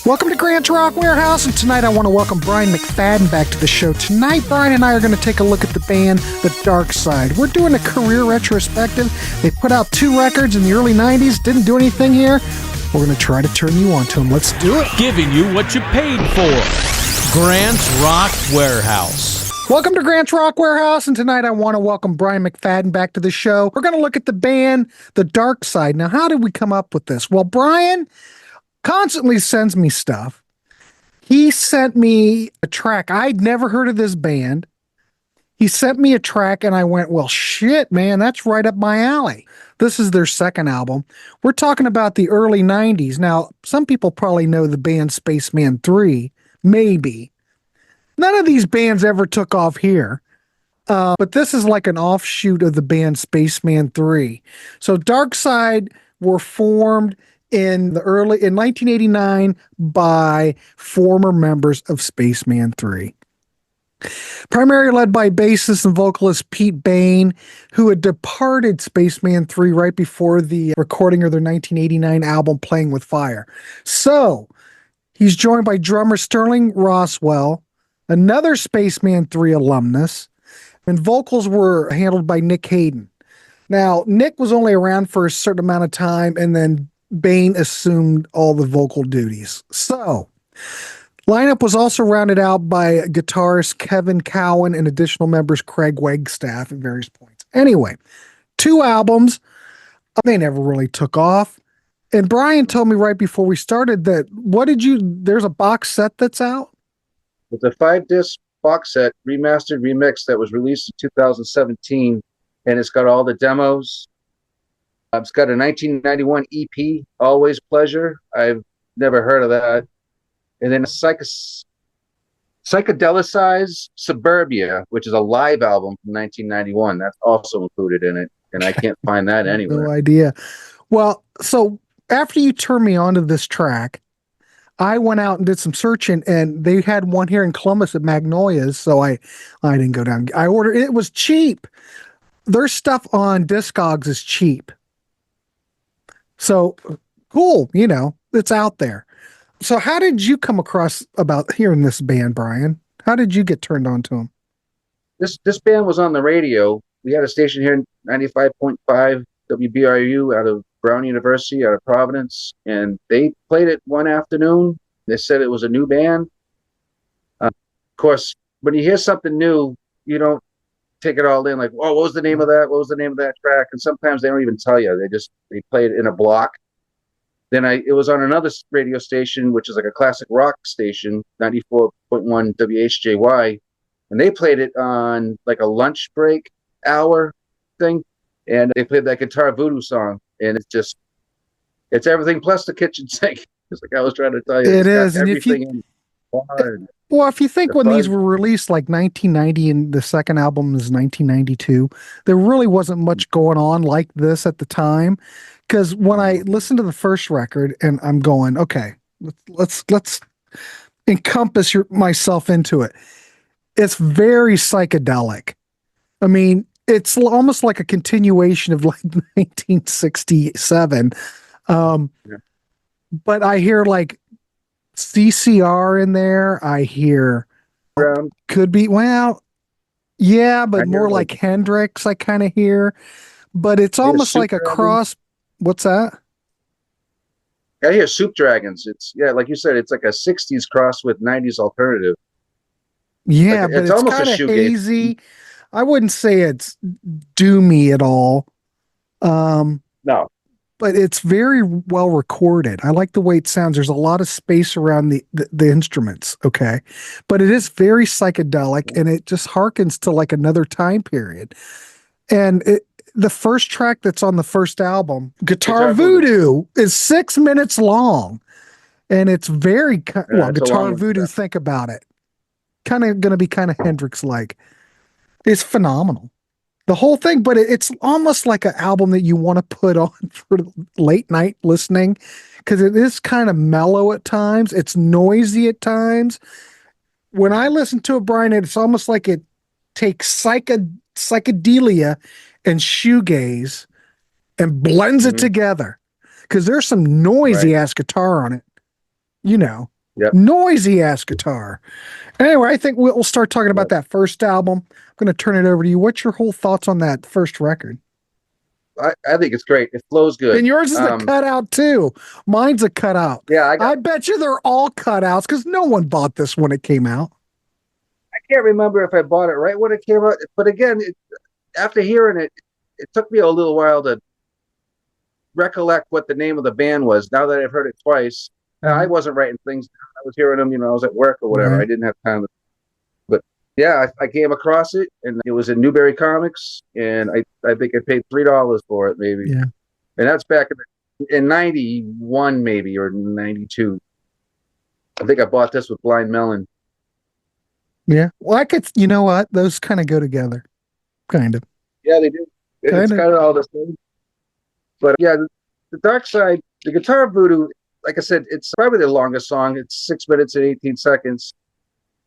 Welcome to Grant's Rock Warehouse, and tonight I want to welcome Brian Mcfadden back to the show. Tonight, Brian and I are going to take a look at the band, the Darkside. We're doing a career retrospective. They put out 2 records in the early 90s, didn't do anything here. We're going to try to turn you on to them. Let's do it. Giving you what you paid for. Grant's Rock Warehouse. Welcome to Grant's Rock Warehouse, and tonight I want to welcome Brian Mcfadden back to the show. We're going to look at the band, the Darkside. Now, how did we come up with this? Well, Brian constantly sends me stuff. He sent me a track. I'd never heard of this band. He sent me a track and I went, well, shit, man, that's right up my alley. This is their second album. We're talking about the early 90s. Now, some people probably know the band Spacemen 3, maybe. None of these bands ever took off here. But this is like an offshoot of the band Spacemen 3. So Darkside were formed in 1989 by former members of Spacemen 3. Primarily led by bassist and vocalist Pete Bain, who had departed Spacemen 3 right before the recording of their 1989 album Playing with Fire. So he's joined by drummer Sterling Roswell, another Spacemen 3 alumnus, and vocals were handled by Nick Hayden. Now, Nick was only around for a certain amount of time, and then Bain assumed all the vocal duties. So, lineup was also rounded out by guitarist Kevin Cowen and additional members Craig Wagstaff at various points. Anyway, 2 albums. They never really took off. And Brian told me right before we started that, there's a box set that's out? It's a 5-disc box set, remastered, remixed, that was released in 2017. And it's got all the demos. It's got a 1991 EP, Always Pleasure. I've never heard of that. And then a psychedelicized Suburbia, which is a live album from 1991. That's also included in it. And I can't find that anywhere. No idea. Well, so after you turned me on to this track, I went out and did some searching, and they had one here in Columbus at Magnolia's. So I didn't go down. I ordered it. It was cheap. Their stuff on Discogs is cheap. So cool, it's out there. So how did you come across about hearing this band, Brian? How did you get turned on to them? This band was on the radio. We had a station here, 95.5 WBRU out of Brown University, out of Providence, and they played it one afternoon. They said it was a new band. Of course, when you hear something new, you don't take it all in, like, oh, what was the name of that? What was the name of that track? And sometimes they don't even tell you. They play it in a block. Then it was on another radio station, which is like a classic rock station, 94.1 WHJY, and they played it on like a lunch break hour thing, and they played that Guitar Voodoo song, and it's everything plus the kitchen sink. It's like I was trying to tell you. It is, and if you think when these were released, like 1990, and the second album is 1992, there really wasn't much going on like this at the time. Because when I listened to the first record, and I'm going, okay, let's encompass myself into it. It's very psychedelic. I mean, it's almost like a continuation of like 1967. But I hear like CCR in there. I hear could be, well, yeah, but more like Hendrix I kind of hear. But it's almost like a cross. What's that? I hear Soup Dragons. It's, yeah, like you said, it's like a 60s cross with 90s alternative. Yeah, like, but it's kind of hazy. I wouldn't say it's doomy at all. No. But it's very well recorded. I like the way it sounds. There's a lot of space around the instruments, okay? But it is very psychedelic, and it just harkens to like another time period. And the first track that's on the first album, Guitar Voodoo, is 6 minutes long. And it's very, Guitar Voodoo, think about it. Kind of going to be kind of Hendrix-like. It's phenomenal. The whole thing, but it's almost like an album that you want to put on for late night listening, because it is kind of mellow at times. It's noisy at times. When I listen to it, Brian, it's almost like it takes psychedelia and shoegaze and blends it together, because there's some noisy ass guitar on it. you know, Yep. noisy ass guitar. Anyway, I think we'll start talking about that first album. I'm going to turn it over to you. What's your whole thoughts on that first record? I think it's great. It flows good. And yours is a cutout too. Mine's a cutout. Yeah, I bet you they're all cutouts because no one bought this when it came out. I can't remember if I bought it right when it came out, but again, after hearing it, it took me a little while to recollect what the name of the band was. Now that I've heard it twice, I wasn't writing things down. I was hearing them, I was at work or whatever. Right. I didn't have time. But yeah, I came across it, and it was in Newberry Comics, and I think I paid $3 for it, maybe. Yeah. And that's back in 91, maybe, or 92. I think I bought this with Blind Melon. Yeah. Well, you know what? Those kind of go together. Kind of. Yeah, they do. It's kind of all the same. But yeah, the Darkside, the Guitar Voodoo, like I said, it's probably the longest song. It's 6 minutes and 18 seconds.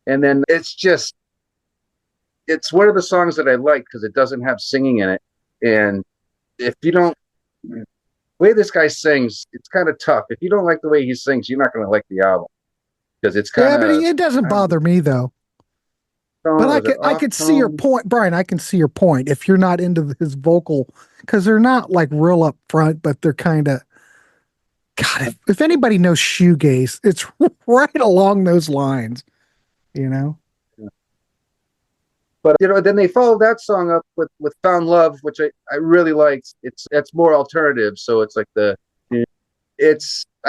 And then it's one of the songs that I like because it doesn't have singing in it. And if you don't, the way this guy sings, it's kind of tough. If you don't like the way he sings, you're not going to like the album. Because it's kind of. Yeah, but it doesn't bother me though. But I could see your point, Brian. I can see your point. If you're not into his vocal, because they're not like real up front, but they're kind of. God, if anybody knows shoegaze, it's right along those lines, Yeah. But then they followed that song up with "Found Love," which I really liked. It's more alternative, so it's like I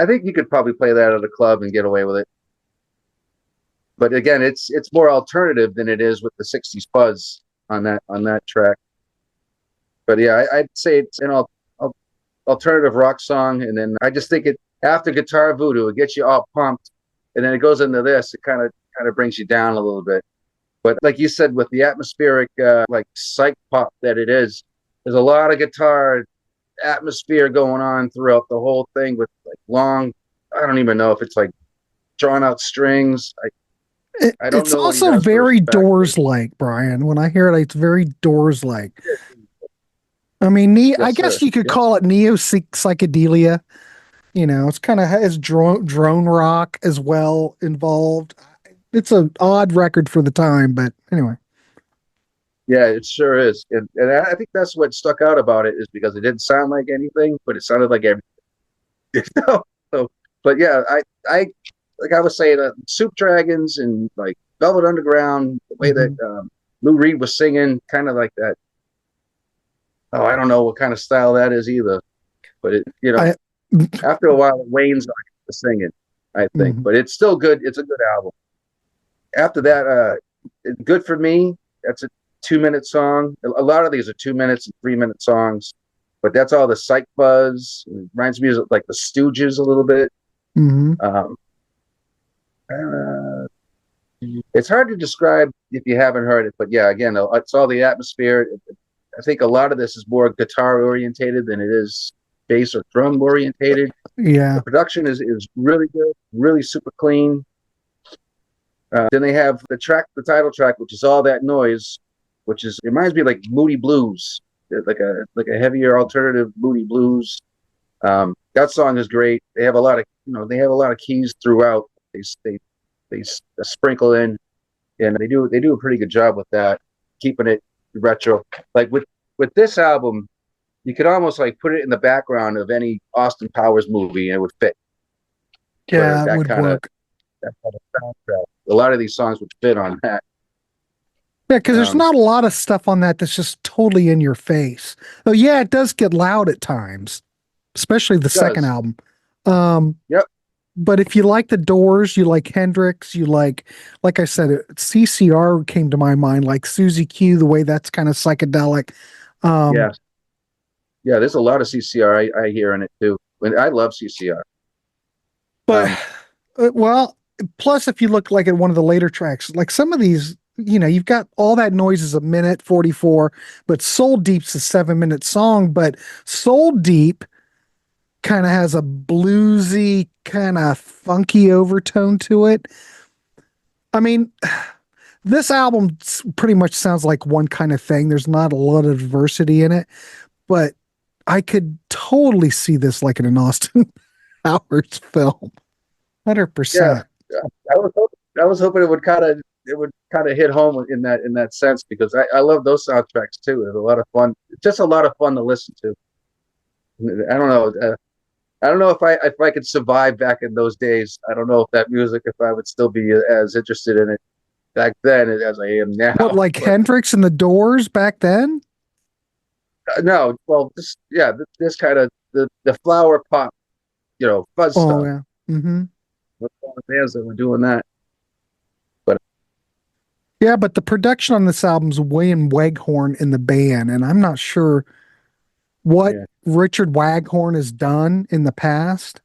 think you could probably play that at a club and get away with it. But again, it's more alternative than it is with the '60s fuzz on that track. But yeah, I'd say it's an alternative rock song, and then I just think after Guitar Voodoo, it gets you all pumped, and then it goes into this. It kind of brings you down a little bit. But like you said, with the atmospheric like psych pop that it is, there's a lot of guitar atmosphere going on throughout the whole thing with like long. I don't even know if it's like drawn out strings. I don't it's know. Also very Doors-like, Brian. When I hear it, it's very Doors-like. I mean, I guess you could call it neo psychedelia. It's kind of has drone rock as well involved. It's an odd record for the time, but anyway. Yeah, it sure is, and I think that's what stuck out about it is because it didn't sound like anything, but it sounded like everything. But yeah, I like I was saying, Soup Dragons and like Velvet Underground, the way that Lou Reed was singing, kind of like that. Oh, I don't know what kind of style that is either, but after a while, it wanes on the singing, I think. But it's still good. It's a good album. After that, Good For Me, that's a 2-minute song. A lot of these are 2 minutes and 3-minute songs, but that's all the psych buzz. It reminds me of like the Stooges a little bit. It's hard to describe if you haven't heard it, but yeah, again, it's all the atmosphere. I think a lot of this is more guitar orientated than it is bass or drum orientated. Yeah. The production is really good, really super clean. Then they have the title track, which is All That Noise, which reminds me of like Moody Blues, like a heavier alternative Moody Blues. That song is great. They have a lot of keys throughout. They sprinkle in, and they do a pretty good job with that, keeping it retro. Like with this album, you could almost like put it in the background of any Austin Powers movie, and it would fit. Yeah, it would work. That kind of soundtrack. A lot of these songs would fit on that. Yeah, because there's not a lot of stuff on that that's just totally in your face. Oh, yeah, it does get loud at times, especially the second album. Yep. But if you like the Doors, you like Hendrix, you like I said, CCR came to my mind, like Susie Q, the way that's kind of psychedelic. Yeah, there's a lot of CCR I hear in it too. And I love CCR. But, well, plus if you look like at one of the later tracks, like some of these, you've got All That Noise is 1:44, but Soul Deep's a 7-minute song, but Soul Deep kind of has a bluesy, kind of funky overtone to it. I mean, this album pretty much sounds like one kind of thing. There's not a lot of diversity in it, but I could totally see this like in an Austin Powers film. Yeah, 100%. I was hoping it would kind of hit home in that sense because I love those soundtracks too. It's a lot of fun. It's just a lot of fun to listen to. I don't know. I don't know if I could survive back in those days. I don't know if that music, if I would still be as interested in it back then as I am now. What, like But, Hendrix and the Doors back then? no, well, this kind of the flower pop, fuzz Oh, stuff. yeah. Mm-hmm. With all the bands that were doing that. But Yeah, but the production on this album's William Waghorn in the band, and I'm not sure what yeah, Richard Waghorn has done in the past.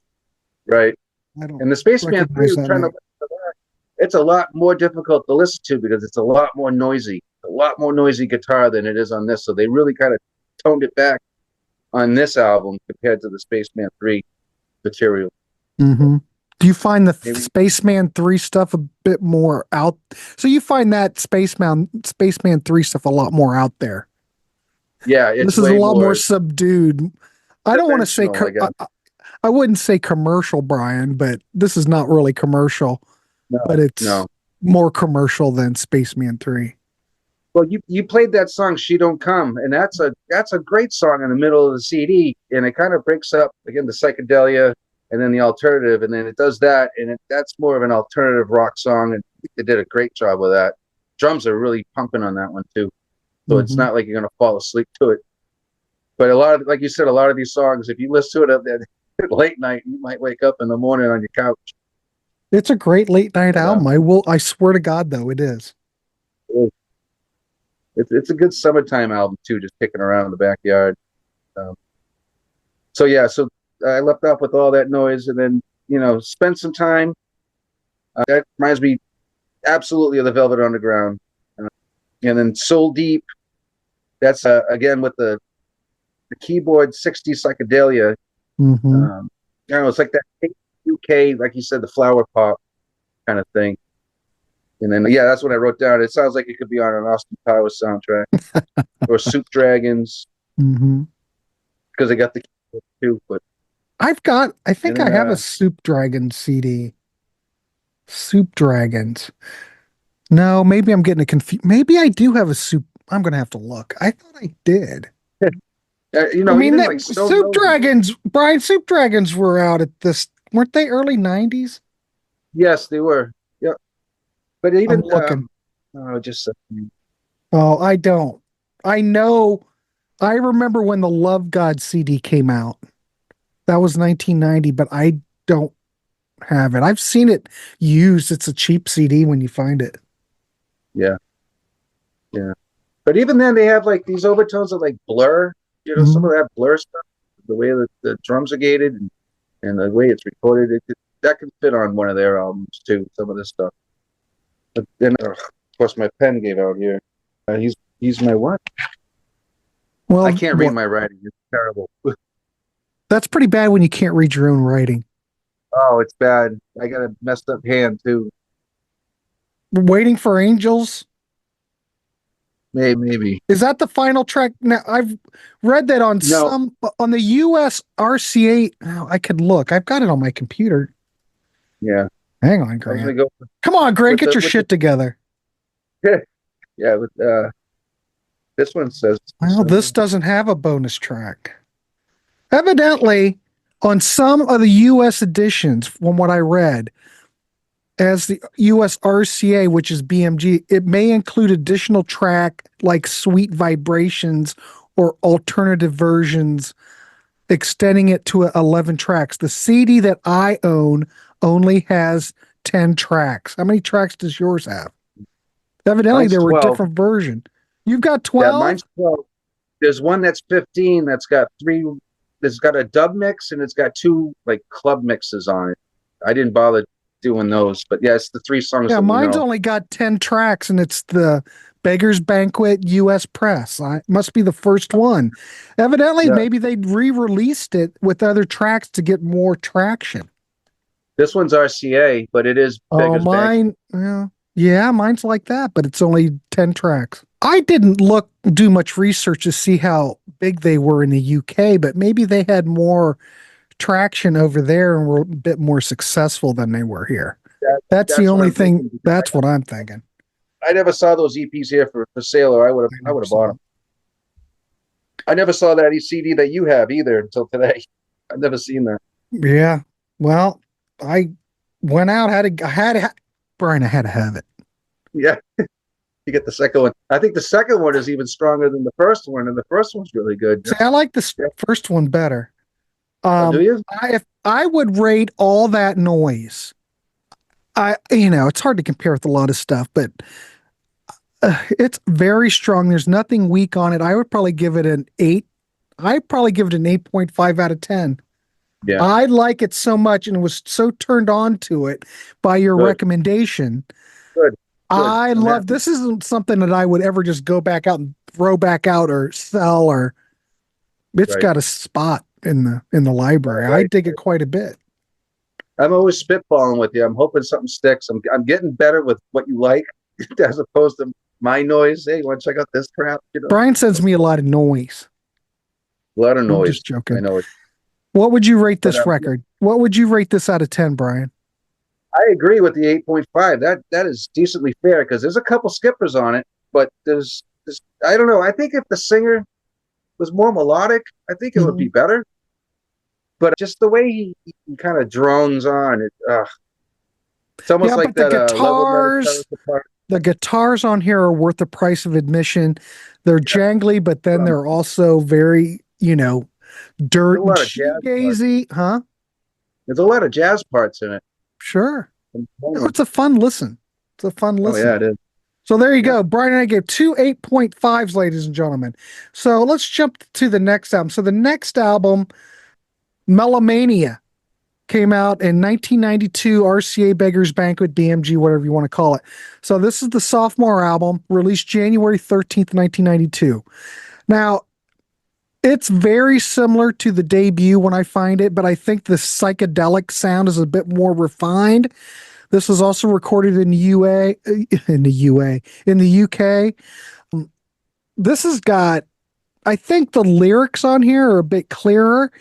right. I don't And the Spaceman 3 recognize was that trying to name. listen to that. It's a lot more difficult to listen to because it's a lot more noisy, guitar than it is on this. So they really kind of toned it back on this album compared to the Spaceman 3 material. Mm-hmm. Do you find the Maybe, Spaceman 3 stuff a bit more out? So you find that Spaceman 3 stuff a lot more out there. yeah, it's This is a way lot more more subdued. I don't want to say conventional, I guess. I wouldn't say commercial, Brian, but this is not really commercial, No, but it's no. more commercial than Spaceman 3. Well, you played that song "She Don't Come," and that's a great song in the middle of the CD, and it kind of breaks up again the psychedelia and then the alternative, and then it does that, and that's more of an alternative rock song, and they did a great job with that. Drums are really pumping on that one too, so it's Mm-hmm. not like you're gonna fall asleep to it. But like you said, a lot of these songs, if you listen to it at late night, you might wake up in the morning on your couch. It's a great late night But, album. I swear to God, though, it is. it's a good summertime album too, just kicking around in the backyard. Um, so yeah, so I left off with all that noise, and then spent some time. That reminds me absolutely of the Velvet Underground, and then Soul Deep. That's again with the keyboard 60s psychedelia. Mm-hmm. I don't know, it's like that UK, like you said, the flower pop kind of thing. And then yeah, that's what I wrote down. It sounds like it could be on an Austin Powers soundtrack or Soup Dragons Mm-hmm. because they got the keyboard too. But I think and I then, have a Soup Dragons CD. Soup Dragons. No, maybe I'm getting a confused. Maybe I do have a soup. I'm gonna have to look. I thought I did. I mean, even that like Stone Soup Roses. Dragons, Brian, Soup Dragons were out at this, weren't they early 90s? Yes, they were. Yeah, but I'm even looking. just Oh, I don't. I know. I remember when the Love God CD came out. That was 1990, but I don't have it. I've seen it used. It's a cheap CD when you find it. yeah, yeah. But even then, they have like these overtones of like Blur. Some Mhm. of that Blur stuff, the way that the drums are gated and the way it's recorded, that can fit on one of their albums too. Some of this stuff. But then, of course, my pen gave out here. He's my what? Well, I can't read my writing. It's terrible. that's pretty bad when you can't read your own writing. Oh, it's bad. I got a messed up hand too. Waiting for Angels. Maybe. Is that the final track? Now I've read that on No. on the US RCA. Oh, I could look. I've got it on my computer. Yeah. Hang on, I was gonna Grant. go Come on, Grant, get your with shit together. yeah. With this one says. Well, this doesn't have a bonus track. Evidently, on some of the US editions, from what I read, as the US RCA, which is BMG, it may include additional track like Sweet Vibrations or alternative versions, extending it to 11 tracks. The CD that I own only has 10 tracks. How many tracks does yours have? Evidently, Mine's there were 12. different versions. You've got Yeah, 12? mine's 12. There's one that's 15 that's got three. It's got a dub mix and it's got two like club mixes on it. I didn't bother doing those, but yeah, it's the three songs Yeah, that we mine's know. only got 10 tracks, and it's the Beggars Banquet US Press. Must be the first one. Evidently, Yeah. maybe they re-released it with other tracks to get more traction. This one's RCA, but it is Oh, Beggars Banquet. mine, yeah, mine's like that, but it's only 10 tracks. I didn't do much research to see how big they were in the UK, but maybe they had more traction over there and were a bit more successful than they were here. That's the what only I'm thing. thinking. That's what I'm thinking. I never saw those EPs here for sale, or I would have bought them. I never saw that CD that you have either until today. I've never seen that. Yeah. Well, I went out, Brian, I had to have it. Yeah. You get the second one. I think the second one is even stronger than the first one, and the first one's really good. See, I like the first one better. Do you? If I would rate All That Noise, it's hard to compare with a lot of stuff, but it's very strong. There's nothing weak on it. I would probably give it an 8. I'd probably give it an 8.5 out of 10. Yeah. I like it so much and was so turned on to it by your recommendation. Good. I love this. Isn't something that I would ever just go back out and throw back out or sell, or it's got a spot in the library. I dig it quite a bit. I'm always spitballing with you. I'm hoping something sticks. I'm getting better with what you like as opposed to my noise. Hey, you want to check out this crap? Brian sends me a lot of noise. A lot of noise. I'm just joking. I know it. What would you rate this record? What would you rate this out of 10, Brian? I agree with the 8.5. That is decently fair because there's a couple skippers on it, but there's I don't know. I think if the singer was more melodic, I think it would be better. But just the way he kind of drones on it, it's almost like that. The guitars on here are worth the price of admission. They're jangly, but then they're also very, dirt and shoegazy, huh? There's a lot of jazz parts in it. Sure. It's a fun listen. Oh, yeah, it is. So there you go. Brian and I gave 2 8.5s, ladies and gentlemen. So let's jump to the next album. So the next album, Melomania, came out in 1992, RCA, Beggars Banquet, BMG, whatever you want to call it. So this is the sophomore album, released January 13th, 1992. Now, it's very similar to the debut when I find it, but I think the psychedelic sound is a bit more refined. This was also recorded in the UK. This has got, I think the lyrics on here are a bit clearer,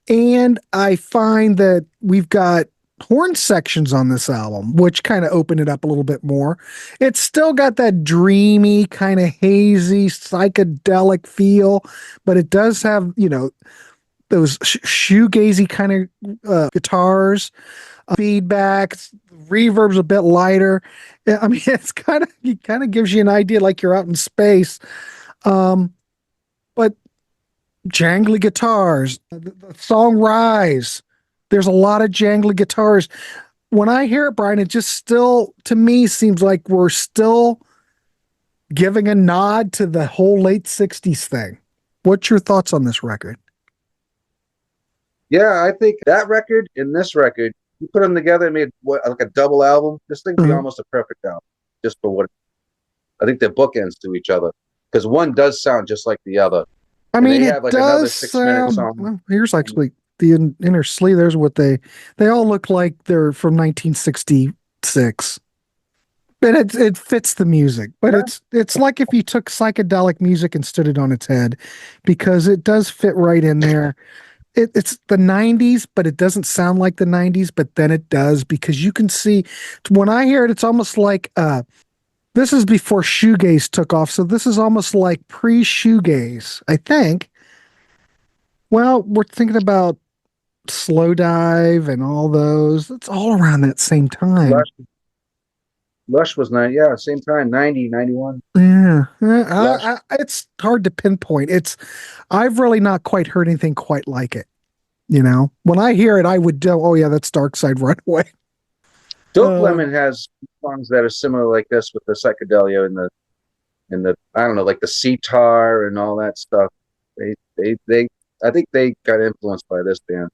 and I find that we've got horn sections on this album, which kind of open it up a little bit more. It's still got that dreamy, kind of hazy, psychedelic feel, but it does have, those shoegazy kind of guitars, feedbacks, reverb's a bit lighter. I mean, it kind of gives you an idea like you're out in space. But jangly guitars, the song Rise, there's a lot of jangly guitars. When I hear it, Brian, it just still, to me, seems like we're still giving a nod to the whole late 60s thing. What's your thoughts on this record? Yeah, I think that record and this record, you put them together and made like a double album. This thing would be almost a perfect album, just for what I think they're bookends to each other, because one does sound just like the other. I mean, it like does sound. Well, here's actually the inner sleeve. There's what they all look like. They're from 1966, but it fits the music. But it's like if you took psychedelic music and stood it on its head, because it does fit right in there. It's the 90s, but it doesn't sound like the 90s, but then it does, because you can see when I hear it, it's almost like this is before shoegaze took off. So this is almost like pre-shoegaze, I think. Well, we're thinking about Slow Dive and all those. It's all around that same time. Lush was same time, 90, 91. Yeah. It's hard to pinpoint. I've really not quite heard anything quite like it. When I hear it, I would know, oh yeah, that's Darkside right away. Dope Lemon has songs that are similar like this with the psychedelia and the I don't know, like the sitar and all that stuff. They I think they got influenced by this band.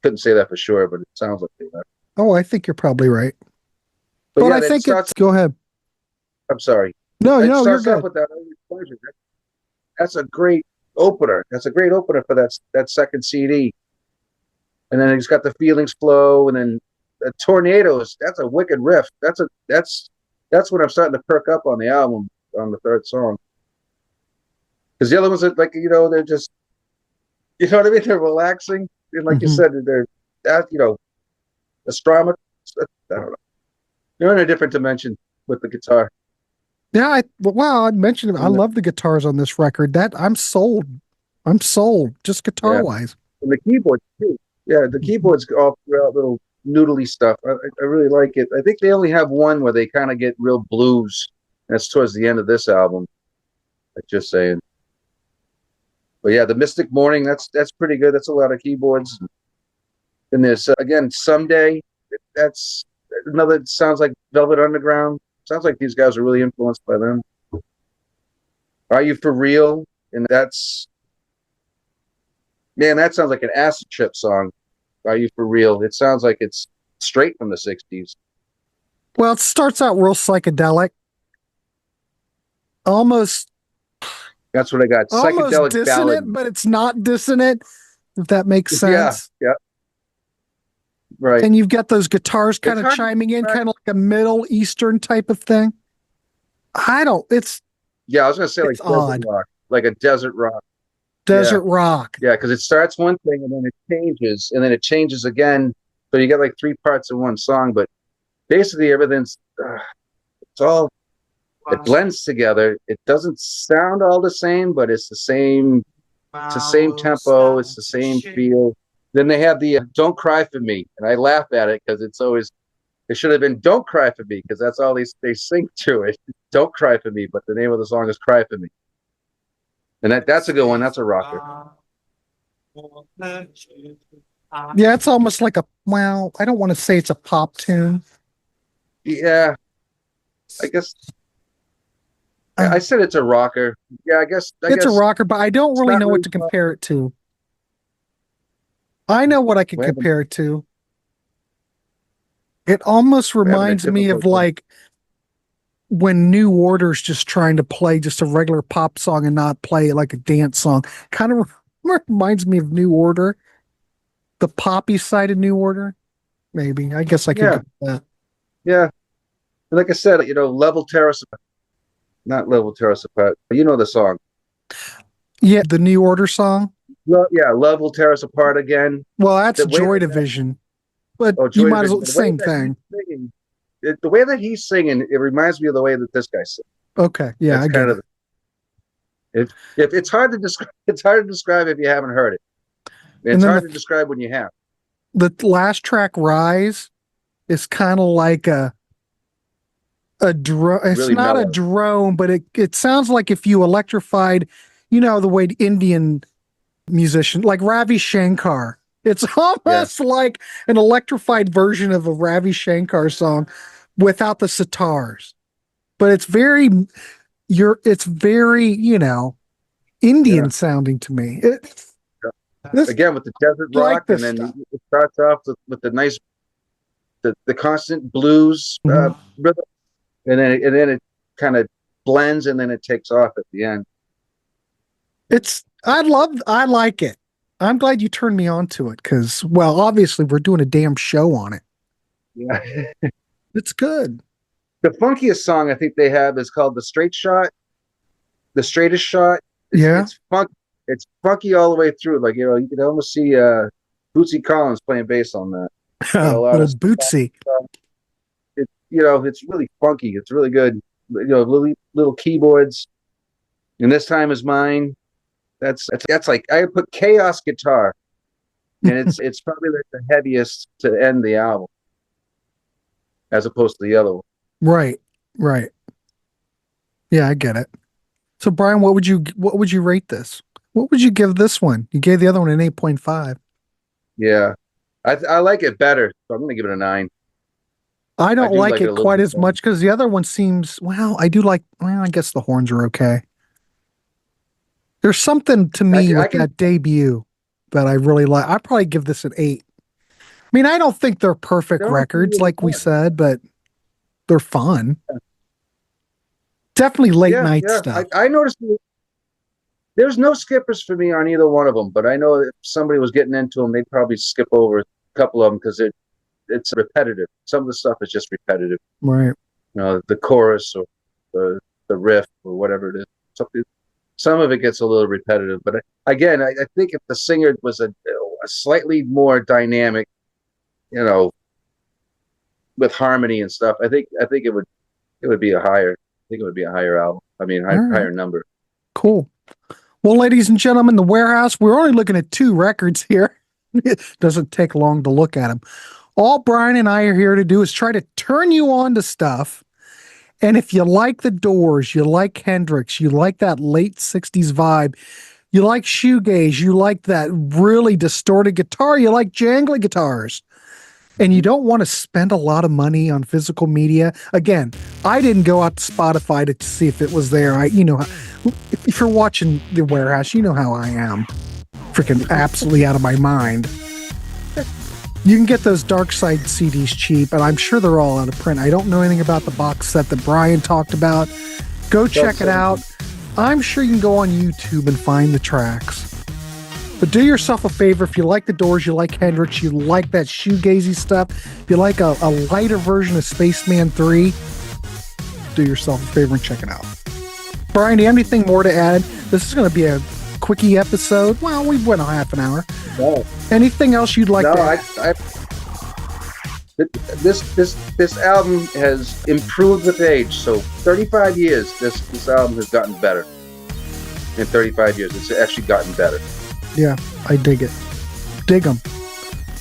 Couldn't say that for sure, but it sounds like they are. Oh, I think you're probably right. But I think go ahead. I'm sorry. No, you're good. With that pleasure. That's a great opener. That's a great opener for that second CD. And then he's got the Feelings Flow, and then the Tornadoes. That's a wicked riff. That's when I'm starting to perk up on the album on the third song. Because the other ones are like, they're just You know what I mean? They're relaxing, and like you Mhm. said, they're astronomical. I don't know. You're in a different dimension with the guitar. Yeah, well, I mentioned I And the, love the guitars on this record. That I'm sold. I'm sold, just guitar yeah, wise. and the keyboard too. Yeah, the keyboards all throughout little noodly stuff. I really like it. I think they only have one where they kind of get real blues. That's towards the end of this album. Like just saying. But yeah, the Mystic Morning. That's pretty good. That's a lot of keyboards. And there's again someday. That's another. Sounds like Velvet Underground. Sounds like these guys are really influenced by them. Are You For Real? And that's, man, that sounds like an acid trip song. Are You For Real? It sounds like it's straight from the 60s. Well, it starts out real psychedelic, almost That's what I got. almost Psychedelic dissonant, ballad. but it's not dissonant, if that makes Yeah, sense. yeah, right. And you've got those guitars kind It's of hard to chiming in, describe. kind of like a Middle Eastern type of thing. I don't, Yeah, I was gonna say like it's desert odd. rock, like a desert rock. Yeah, Desert rock. yeah, because it starts one thing and then it changes, and then it changes again. So you get like three parts in one song, but basically everything's it's all it blends together. It doesn't sound all the same, but it's the same. It's the same tempo. It's the same feel. Then they have the "Don't Cry for Me," and I laugh at it because it's always it should have been "Don't Cry for Me" because that's all they sing to it. "Don't Cry for Me," but the name of the song is "Cry for Me," and that's a good one. That's a rocker. Yeah, it's almost like well, I don't want to say it's a pop tune. Yeah, I guess Uh, I said it's a rocker. Yeah, I it's a guess rocker, but I don't it's really not know what really to pop. compare it to. I know what I can We're having, compare it to. It almost we're having a reminds me of difficult time. like when New Order's just trying to play just a regular pop song and not play it like a dance song. Kind of reminds me of New Order, the poppy side of New Order. Maybe. I guess I could Yeah, go with that. yeah. Like I said, level terrace, not level terrace apart. But you know the song. Yeah, the New Order song. Yeah, love will tear us apart again. Well, that's The way Joy that Division, but you Joy might as Division, well but the way same that he's thing. singing, the way that he's singing, it reminds me of the way that this guy sings. Okay, yeah, That's I get kind it. of if it's hard to describe. It's hard to describe if you haven't heard it. And It's then hard to describe when you have. the last track, Rise, is kind of like a drone. It's Really not a mellow. drone, but it sounds like if you electrified, the way Indian musician like Ravi Shankar. It's Yeah, almost like an electrified version of a Ravi Shankar song without the sitars. But it's very, yeah. Indian sounding to me. Yeah. This Again with the desert like rock, and this then stuff. it starts off with the nice the constant blues Mhm. rhythm, and then it kind of blends, and then it takes off at the end. I like it. I'm glad you turned me on to it because, well, obviously we're doing a damn show on it. Yeah. It's good. The funkiest song I think they have is called "The Straight Shot," the straightest shot. It's Yeah. it's funk. It's funky all the way through. Like you can almost see Bootsy Collins playing bass on that. Got a lot Little of Bootsy. stuff. It's really funky. It's really good. Little keyboards. And This Time Is Mine. That's like I put chaos guitar, and it's probably like the heaviest to end the album, as opposed to the other one. Right. Right. Yeah, I get it. So Brian, what would you rate this? What would you give this one? You gave the other one an 8.5. Yeah, I like it better, so I'm gonna give it a 9. I I don't do like like it a it little quite bit as better. much because the other one seems, well, I guess the horns are okay. There's something to me I with can that debut that I really like. I probably give this an 8. I mean, I don't think they're perfect they're honestly records, really like we fun. said, but they're fun. Definitely late Yeah, night yeah. stuff. I noticed there's no skippers for me on either one of them, but I know if somebody was getting into them, they'd probably skip over a couple of them because it's repetitive. Some of the stuff is just repetitive. Right. The chorus or the riff or whatever it is. some of it gets a little repetitive. But again, I think if the singer was a slightly more dynamic, with harmony and stuff, I think it would be a higher. I think it would be a higher album. I mean, higher number. Cool. Well, ladies and gentlemen, the Warehouse, we're only looking at 2 records here. It doesn't take long to look at them. All Brian and I are here to do is try to turn you on to stuff. And if you like the Doors, you like Hendrix, you like that late 60s vibe, you like shoegaze, you like that really distorted guitar, you like jangly guitars, and you don't want to spend a lot of money on physical media. Again, I didn't go out to Spotify to see if it was there. If you're watching The Warehouse, you know how I am. Freaking absolutely out of my mind. You can get those Darkside CDs cheap, and I'm sure they're all out of print. I don't know anything about the box set that Brian talked about. Go check it out. I'm sure you can go on YouTube and find the tracks. But do yourself a favor, if you like the Doors, you like Hendrix, you like that shoegazy stuff, if you like a lighter version of Spaceman 3, do yourself a favor and check it out. Brian, do you have anything more to add? This is going to be a quickie episode. Well, we went a half an hour. No. Anything else you'd like to add? This album has improved with age. So 35 years, this album has gotten better. In 35 years, it's actually gotten better. Yeah, I dig it. Dig them.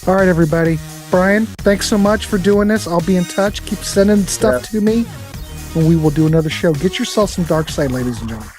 All right, everybody. Brian, thanks so much for doing this. I'll be in touch. Keep sending stuff to me, and we will do another show. Get yourself some Darkside, ladies and gentlemen.